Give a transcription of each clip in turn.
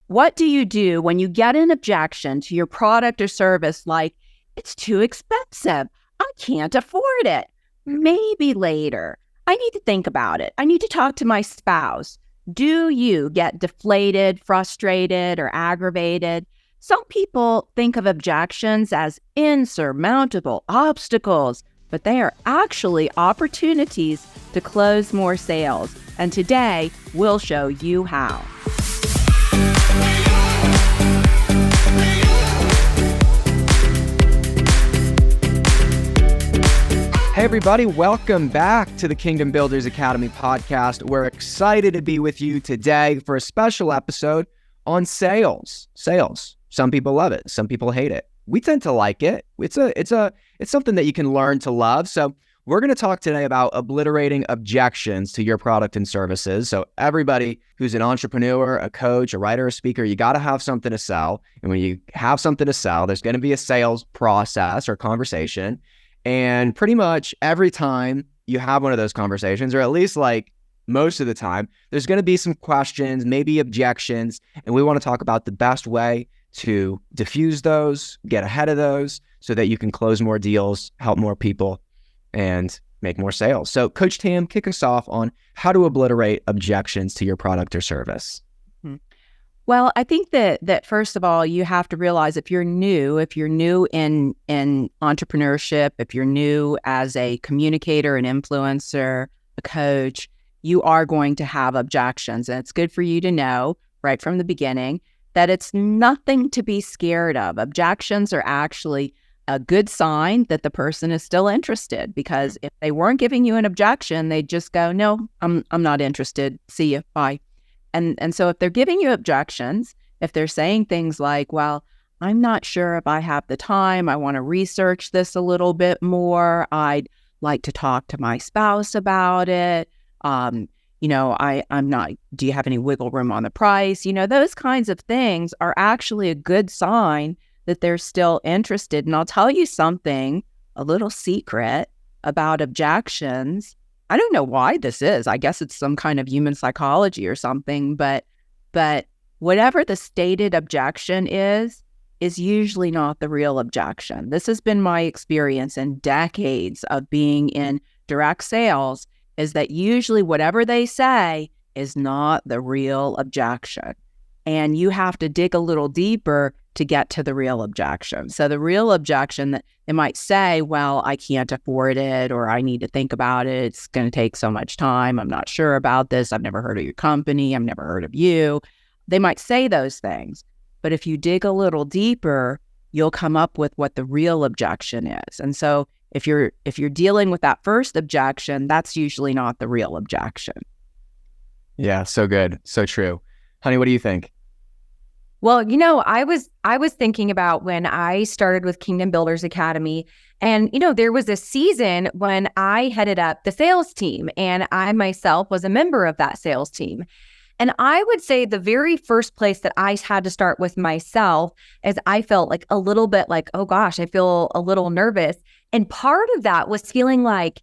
What do you do when you get an objection to your product or service like, it's too expensive, I can't afford it, maybe later, I need to think about it, I need to talk to my spouse? Do you get deflated, frustrated, or aggravated? Some people think of objections as insurmountable obstacles, but they are actually opportunities to close more sales. And today, we'll show you how. Hey everybody, welcome back to the Kingdom Builders Academy podcast. We're excited to be with you today for a special episode on sales. Sales. Some people love it, some people hate it. We tend to like it. It's something that you can learn to love. So we're going to talk today about obliterating objections to your product and services. So everybody who's an entrepreneur, a coach, a writer, a speaker, you got to have something to sell. And when you have something to sell, there's going to be a sales process or conversation. And pretty much every time you have one of those conversations, or at least like most of the time, there's going to be some questions, maybe objections, and we want to talk about the best way to diffuse those, get ahead of those, so that you can close more deals, help more people, and make more sales. So Coach Tam, kick us off on how to obliterate objections to your product or service. Well, I think that first of all, you have to realize if you're new in entrepreneurship, if you're new as a communicator, an influencer, a coach, you are going to have objections. And it's good for you to know right from the beginning that it's nothing to be scared of. Objections are actually a good sign that the person is still interested, because if they weren't giving you an objection, they'd just go, no, I'm not interested. See you. Bye. And so if they're giving you objections, if they're saying things like, well, I'm not sure if I have the time, I want to research this a little bit more, I'd like to talk to my spouse about it, I'm not, do you have any wiggle room on the price? Those kinds of things are actually a good sign that they're still interested. And I'll tell you something, a little secret about objections. I don't know why this is. I guess it's some kind of human psychology or something, but whatever the stated objection is usually not the real objection. This has been my experience in decades of being in direct sales, is that usually whatever they say is not the real objection. And you have to dig a little deeper to get to the real objection. So the real objection, that they might say, well, I can't afford it, or I need to think about it. It's going to take so much time. I'm not sure about this. I've never heard of your company. I've never heard of you. They might say those things. But if you dig a little deeper, you'll come up with what the real objection is. And so if you're dealing with that first objection, that's usually not the real objection. Yeah, so good. So true. Honey, what do you think? Well, I was thinking about when I started with Kingdom Builders Academy, and, there was a season when I headed up the sales team, and I myself was a member of that sales team. And I would say the very first place that I had to start with myself is I felt like a little bit like, oh gosh, I feel a little nervous. And part of that was feeling like,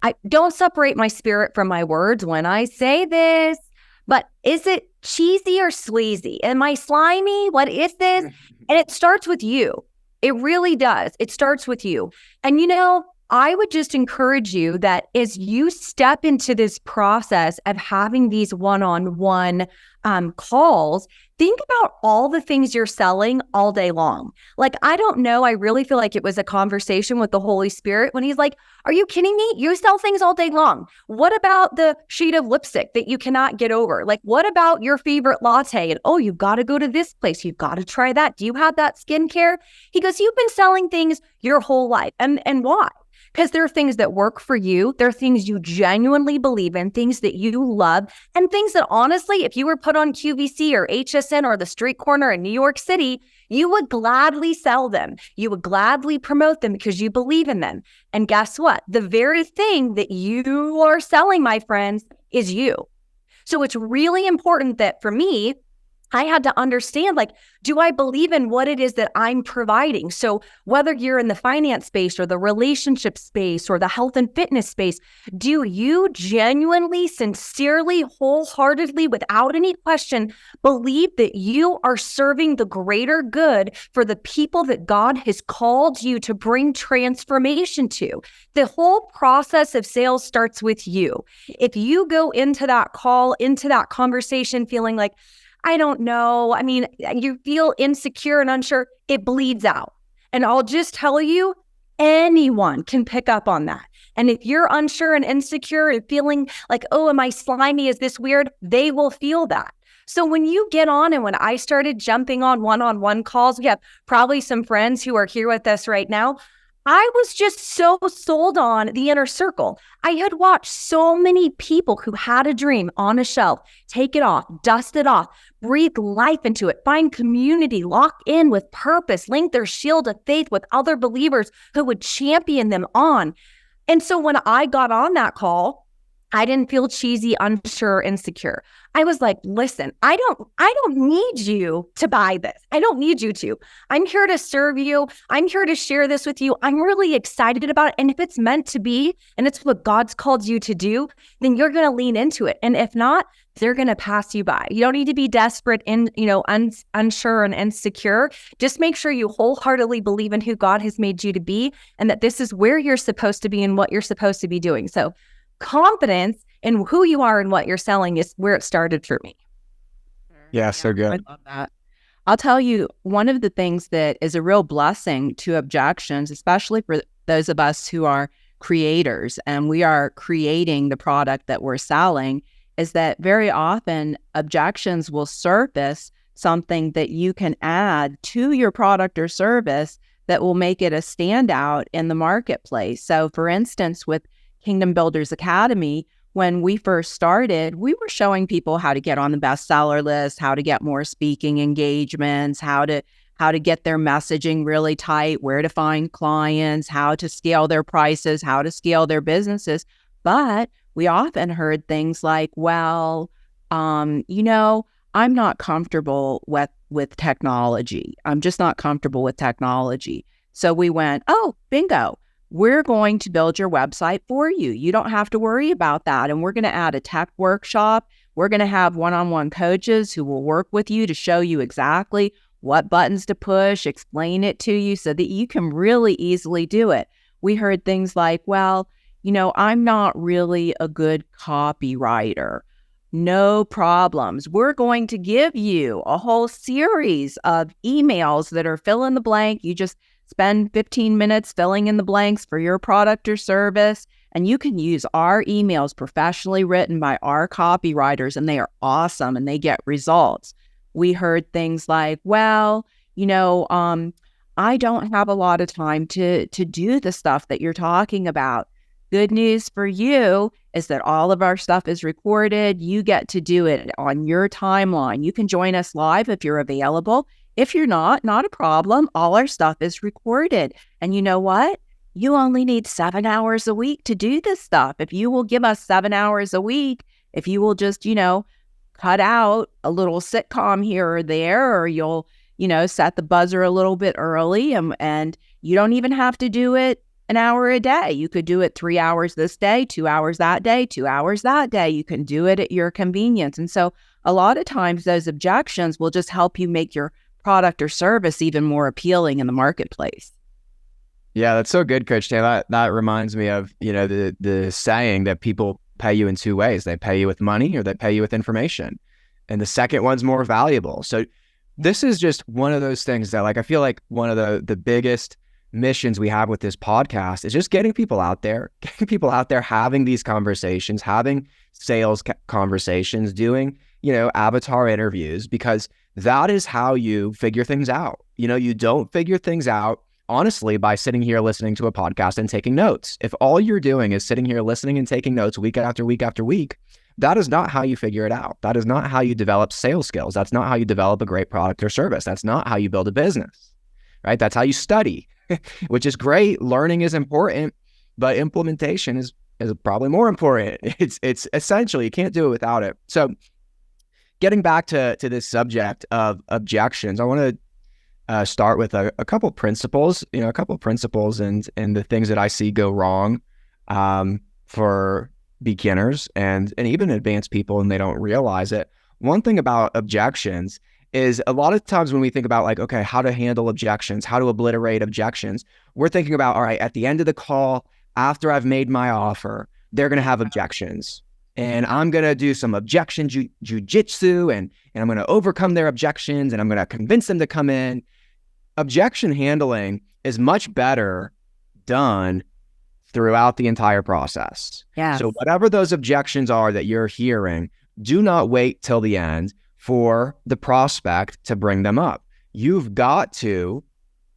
I don't separate my spirit from my words when I say this, but is it cheesy or sleazy? Am I slimy? What is this? And it starts with you. It really does. It starts with you. And I would just encourage you that as you step into this process of having these one-on-one calls, think about all the things you're selling all day long. Like, I don't know, I really feel like it was a conversation with the Holy Spirit when he's like, are you kidding me? You sell things all day long. What about the shade of lipstick that you cannot get over? Like, what about your favorite latte? And, oh, you've got to go to this place. You've got to try that. Do you have that skincare? He goes, you've been selling things your whole life. And why? Because there are things that work for you. There are things you genuinely believe in, things that you love, and things that honestly, if you were put on QVC or HSN or the street corner in New York City, you would gladly sell them. You would gladly promote them because you believe in them. And guess what? The very thing that you are selling, my friends, is you. So it's really important that for me, I had to understand, like, do I believe in what it is that I'm providing? So whether you're in the finance space or the relationship space or the health and fitness space, do you genuinely, sincerely, wholeheartedly, without any question, believe that you are serving the greater good for the people that God has called you to bring transformation to? The whole process of sales starts with you. If you go into that call, into that conversation feeling like, I don't know, I mean, you feel insecure and unsure, it bleeds out. And I'll just tell you, anyone can pick up on that. And if you're unsure and insecure and feeling like, oh, am I slimy? Is this weird? They will feel that. So when you get on, and when I started jumping on one-on-one calls, we have probably some friends who are here with us right now. I was just so sold on the inner circle. I had watched so many people who had a dream on a shelf, take it off, dust it off, breathe life into it, find community, lock in with purpose, link their shield of faith with other believers who would champion them on. And so when I got on that call, I didn't feel cheesy, unsure, insecure. I was like, listen, I don't need you to buy this. I don't need you to. I'm here to serve you. I'm here to share this with you. I'm really excited about it. And if it's meant to be, and it's what God's called you to do, then you're going to lean into it. And if not, they're going to pass you by. You don't need to be desperate and, unsure and insecure. Just make sure you wholeheartedly believe in who God has made you to be, and that this is where you're supposed to be and what you're supposed to be doing. So confidence in who you are and what you're selling is where it started for me. Yeah, so good. I love that. I'll tell you, one of the things that is a real blessing to Objections, especially for those of us who are creators and we are creating the product that we're selling, is that very often Objections will surface something that you can add to your product or service that will make it a standout in the marketplace. So for instance, with Kingdom Builders Academy, when we first started, we were showing people how to get on the bestseller list, how to get more speaking engagements, how to get their messaging really tight, where to find clients, how to scale their prices, how to scale their businesses. But we often heard things like, well, I'm not comfortable with technology. I'm just not comfortable with technology. So we went, oh, bingo. We're going to build your website for you. You don't have to worry about that. And we're going to add a tech workshop. We're going to have one-on-one coaches who will work with you to show you exactly what buttons to push, explain it to you so that you can really easily do it. We heard things like, well, I'm not really a good copywriter. No problems. We're going to give you a whole series of emails that are fill in the blank. You just spend 15 minutes filling in the blanks for your product or service, and you can use our emails professionally written by our copywriters, and they are awesome and they get results. We heard things like, well, I don't have a lot of time to do the stuff that you're talking about. Good news for you is that all of our stuff is recorded. You get to do it on your timeline. You can join us live if you're available. If you're not a problem. All our stuff is recorded. And you know what? You only need 7 hours a week to do this stuff. If you will give us 7 hours a week, if you will just, cut out a little sitcom here or there, or you'll, set the buzzer a little bit early, and you don't even have to do it an hour a day. You could do it 3 hours this day, 2 hours that day, 2 hours that day. You can do it at your convenience. And so a lot of times those objections will just help you make your product or service even more appealing in the marketplace. Yeah, that's so good, Coach Taylor. That reminds me of, the saying that people pay you in two ways. They pay you with money or they pay you with information. And the second one's more valuable. So this is just one of those things that, I feel like one of the biggest missions we have with this podcast is just getting people out there having these conversations, having sales conversations, doing, avatar interviews, because that is how you figure things out. You don't figure things out, honestly, by sitting here listening to a podcast and taking notes. If all you're doing is sitting here listening and taking notes week after week after week, that is not how you figure it out. That is not how you develop sales skills. That's not how you develop a great product or service. That's not how you build a business, right? That's how you study, which is great. Learning is important, but implementation is probably more important. It's essential. You can't do it without it. So getting back to this subject of objections, I want to start with a couple principles, and the things that I see go wrong for beginners and even advanced people, and they don't realize it. One thing about objections is a lot of times when we think about like, okay, how to handle objections, how to obliterate objections, we're thinking about, all right, at the end of the call, after I've made my offer, they're going to have objections. And I'm going to do some objection jujitsu, and I'm going to overcome their objections, and I'm going to convince them to come in. Objection handling is much better done throughout the entire process. Yeah. So whatever those objections are that you're hearing, do not wait till the end for the prospect to bring them up. You've got to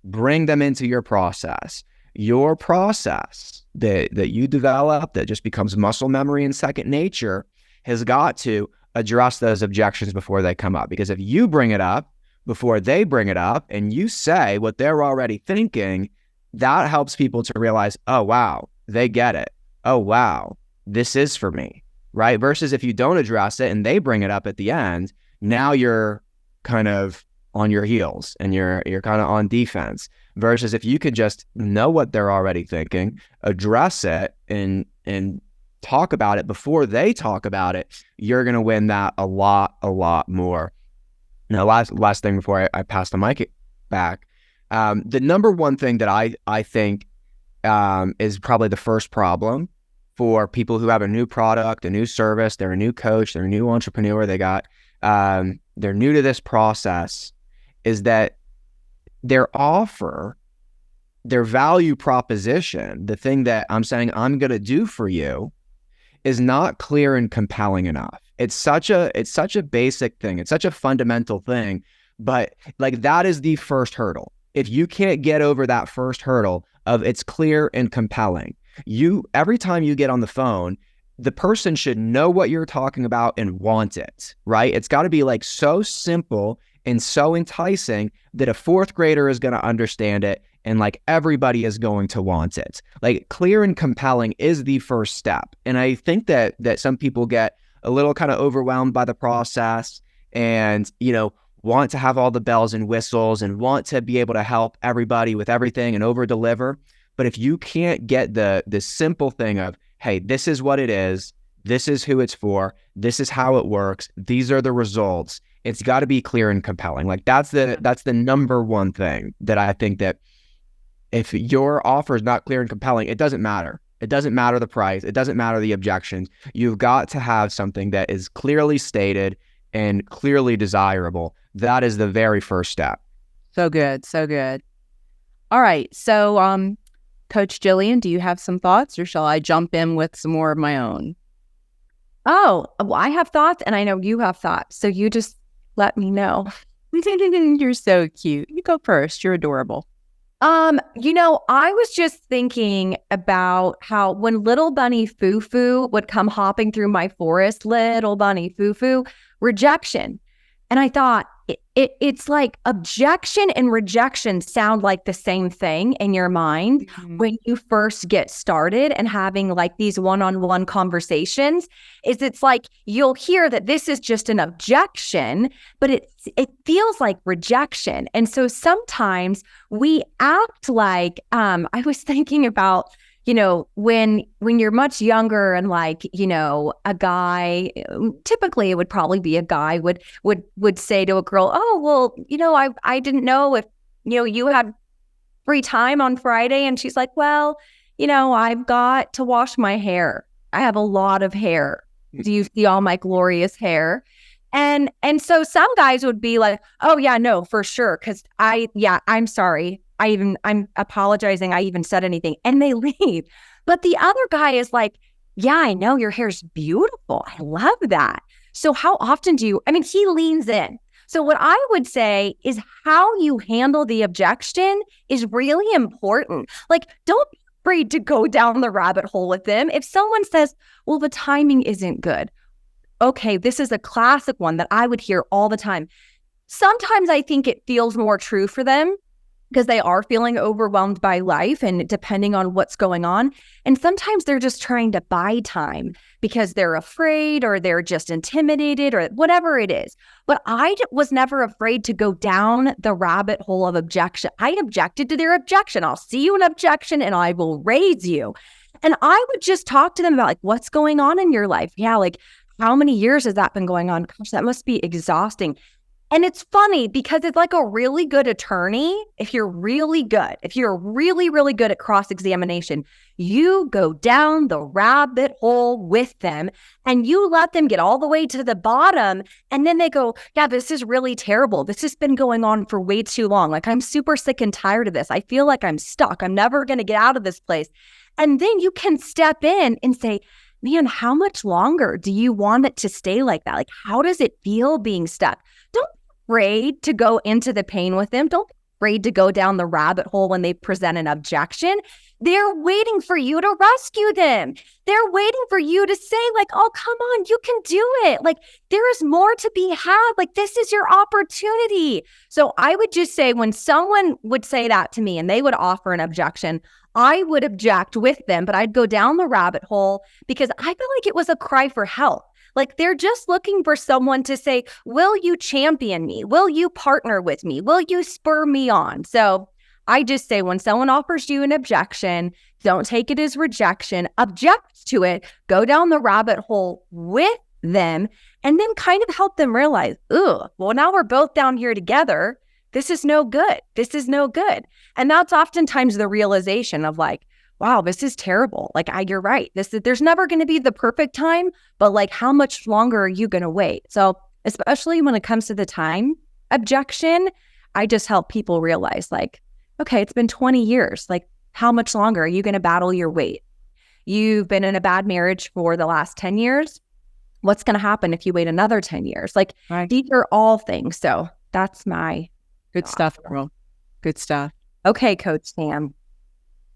bring them into your process. Your process that you develop that just becomes muscle memory and second nature has got to address those objections before they come up. Because if you bring it up before they bring it up and you say what they're already thinking, that helps people to realize, oh, wow, they get it. Oh, wow, this is for me, right? Versus if you don't address it and they bring it up at the end, now you're kind of on your heels and you're kind of on defense. Versus if you could just know what they're already thinking, address it and talk about it before they talk about it, you're going to win that a lot more. Now, last thing before I pass the mic back, the number one thing that I think is probably the first problem for people who have a new product, a new service, they're a new coach, they're a new entrepreneur, they're new to this process, is that their offer, their value proposition, the thing that I'm saying I'm going to do for you, is not clear and compelling enough. It's such a basic thing. It's such a fundamental thing, but like that is the first hurdle. If you can't get over that first hurdle of it's clear and compelling, every time you get on the phone, the person should know what you're talking about and want it, right? It's got to be like so simple and so enticing that a fourth grader is going to understand it and like everybody is going to want it. Like clear and compelling is the first step. And I think that some people get a little kind of overwhelmed by the process and, want to have all the bells and whistles and want to be able to help everybody with everything and over deliver. But if you can't get the simple thing of, hey, this is what it is, this is who it's for, this is how it works, these are the results, it's got to be clear and compelling. Like that's the number one thing that I think that if your offer is not clear and compelling, it doesn't matter. It doesn't matter the price. It doesn't matter the objections. You've got to have something that is clearly stated and clearly desirable. That is the very first step. So good. So good. All right. So, Coach Jillian, do you have some thoughts or shall I jump in with some more of my own? Oh, well, I have thoughts and I know you have thoughts. So you just let me know. You're so cute. You go first. You're adorable. I was just thinking about how when little bunny Foo-Foo would come hopping through my forest, little bunny Foo-Foo, rejection. And I thought it's like objection and rejection sound like the same thing in your mind when you first get started and having like these one-on-one conversations. It's like you'll hear that this is just an objection, but it feels like rejection. And so sometimes we act like I was thinking about when you're much younger and like, a guy, typically it would probably be a guy would say to a girl, oh, well, I didn't know if, you had free time on Friday. And she's like, well, I've got to wash my hair. I have a lot of hair. Do you see all my glorious hair? And so some guys would be like, oh yeah, no, for sure. Cause I'm sorry. I'm apologizing. I even said anything and they leave. But the other guy is like, yeah, I know your hair's beautiful. I love that. So how often he leans in. So what I would say is how you handle the objection is really important. Like, don't be afraid to go down the rabbit hole with them. If someone says, well, the timing isn't good. Okay, this is a classic one that I would hear all the time. Sometimes I think it feels more true for them because they are feeling overwhelmed by life and depending on what's going on. And sometimes they're just trying to buy time because they're afraid or they're just intimidated or whatever it is. But I was never afraid to go down the rabbit hole of objection. I objected to their objection. I'll see you in objection and I will raise you. And I would just talk to them about like, what's going on in your life? Yeah, like how many years has that been going on? Gosh, that must be exhausting. And it's funny because it's like a really good attorney. If you're really good, if you're really, really good at cross-examination, you go down the rabbit hole with them and you let them get all the way to the bottom. And then they go, yeah, this is really terrible. This has been going on for way too long. Like, I'm super sick and tired of this. I feel like I'm stuck. I'm never going to get out of this place. And then you can step in and say, man, how much longer do you want it to stay like that? Like, how does it feel being stuck? Don't be afraid to go into the pain with them. Don't be afraid to go down the rabbit hole when they present an objection. They're waiting for you to rescue them. They're waiting for you to say like, oh, come on, you can do it. Like, there is more to be had. Like, this is your opportunity. So I would just say when someone would say that to me and they would offer an objection, I would object with them, but I'd go down the rabbit hole because I feel like it was a cry for help. Like, they're just looking for someone to say, will you champion me? Will you partner with me? Will you spur me on? So I just say when someone offers you an objection, don't take it as rejection, object to it, go down the rabbit hole with them, and then kind of help them realize, ooh, well, now we're both down here together. This is no good. This is no good. And that's oftentimes the realization of like, wow, this is terrible. Like, you're right. There's never going to be the perfect time, but like, how much longer are you going to wait? So especially when it comes to the time objection, I just help people realize like, okay, it's been 20 years. Like, how much longer are you going to battle your weight? You've been in a bad marriage for the last 10 years. What's going to happen if you wait another 10 years? Like, Right. These are all things. So that's my Good stuff, girl. Good stuff. okay, Coach Sam.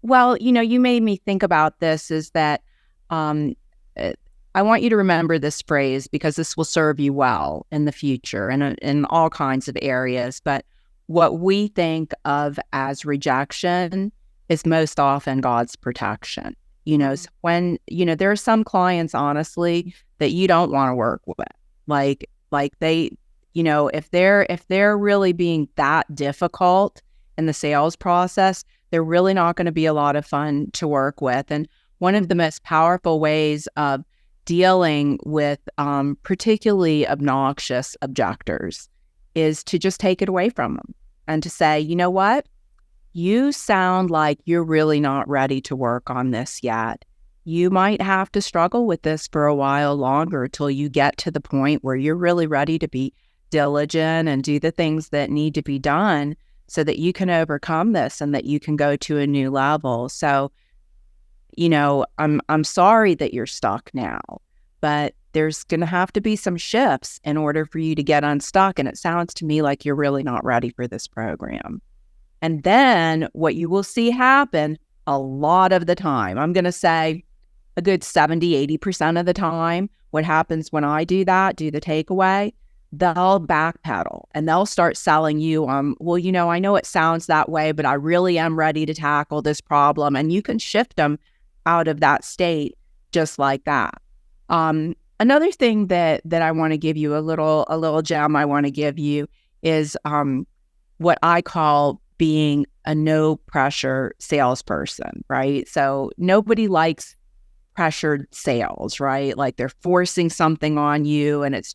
Well, you made me think about this is that I want you to remember this phrase because this will serve you well in the future and in all kinds of areas. But what we think of as rejection is most often God's protection. So when, there are some clients, honestly, that you don't want to work with. Like they, if they're really being that difficult in the sales process, they're really not going to be a lot of fun to work with. And one of the most powerful ways of dealing with particularly obnoxious objectors is to just take it away from them and to say, you know what? You sound like you're really not ready to work on this yet. You might have to struggle with this for a while longer till you get to the point where you're really ready to be diligent and do the things that need to be done so that you can overcome this and that you can go to a new level. So, I'm sorry that you're stuck now, but there's going to have to be some shifts in order for you to get unstuck. And it sounds to me like you're really not ready for this program. And then what you will see happen a lot of the time, I'm going to say a good 70-80% of the time, what happens when I do that, do the takeaway, they'll backpedal and they'll start selling you, well, I know it sounds that way, but I really am ready to tackle this problem. And you can shift them out of that state just like that. Another thing that I want to give you, a little gem I want to give you is what I call being a no pressure salesperson, right? So nobody likes pressured sales, right? Like they're forcing something on you and it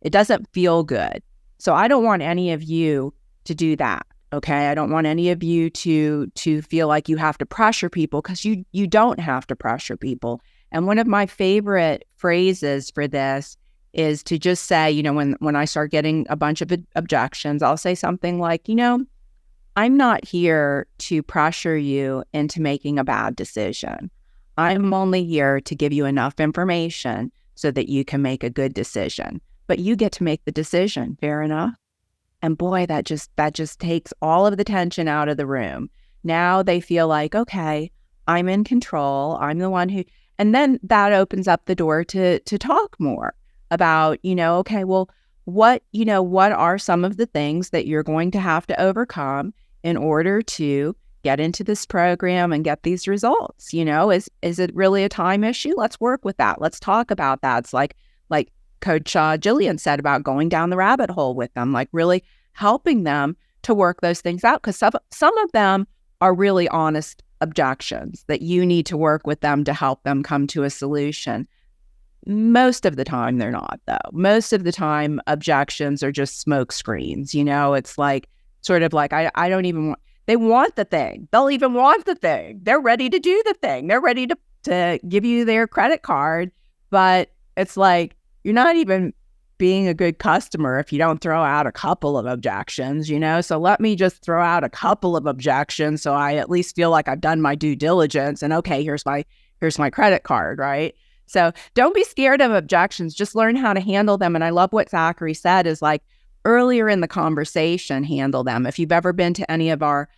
doesn't feel good. So I don't want any of you to do that. Okay. I don't want any of you to feel like you have to pressure people because you don't have to pressure people. And one of my favorite phrases for this is to just say, when I start getting a bunch of objections, I'll say something like, I'm not here to pressure you into making a bad decision. I'm only here to give you enough information so that you can make a good decision. But you get to make the decision, fair enough? And boy, that just takes all of the tension out of the room. Now they feel like, okay, I'm in control. I'm the one who, and then that opens up the door to talk more about, okay, well, what are some of the things that you're going to have to overcome in order to get into this program and get these results? You know, is it really a time issue? Let's work with that. Let's talk about that. It's like Coach Jillian said about going down the rabbit hole with them, like really helping them to work those things out, because some of them are really honest objections that you need to work with them to help them come to a solution. Most of the time they're not, though. Most of the time objections are just smoke screens. You know, it's like sort of like, I don't even want, they want the thing. They'll even want the thing. They're ready to do the thing. They're ready to give you their credit card. But it's like, you're not even being a good customer if you don't throw out a couple of objections, you know? So let me just throw out a couple of objections so I at least feel like I've done my due diligence and okay, here's my credit card, right? So don't be scared of objections, just learn how to handle them. And I love what Zachary said is like earlier in the conversation, handle them. If you've ever been to any of our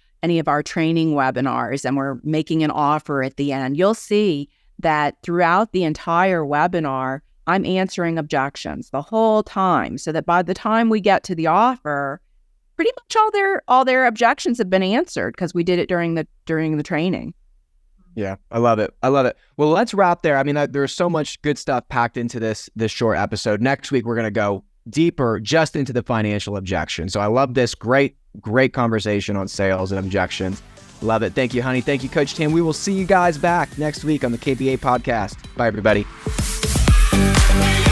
training webinars and we're making an offer at the end, you'll see that throughout the entire webinar, I'm answering objections the whole time so that by the time we get to the offer, pretty much all their objections have been answered because we did it during the training. Yeah, I love it. I love it. Well, let's wrap there. I mean, there's so much good stuff packed into this short episode. Next week, we're going to go deeper just into the financial objection. So I love this. Great conversation on sales and objections. Love it. Thank you, honey. Thank you, Coach Tim. We will see you guys back next week on the KBA podcast. Bye, everybody. Yeah.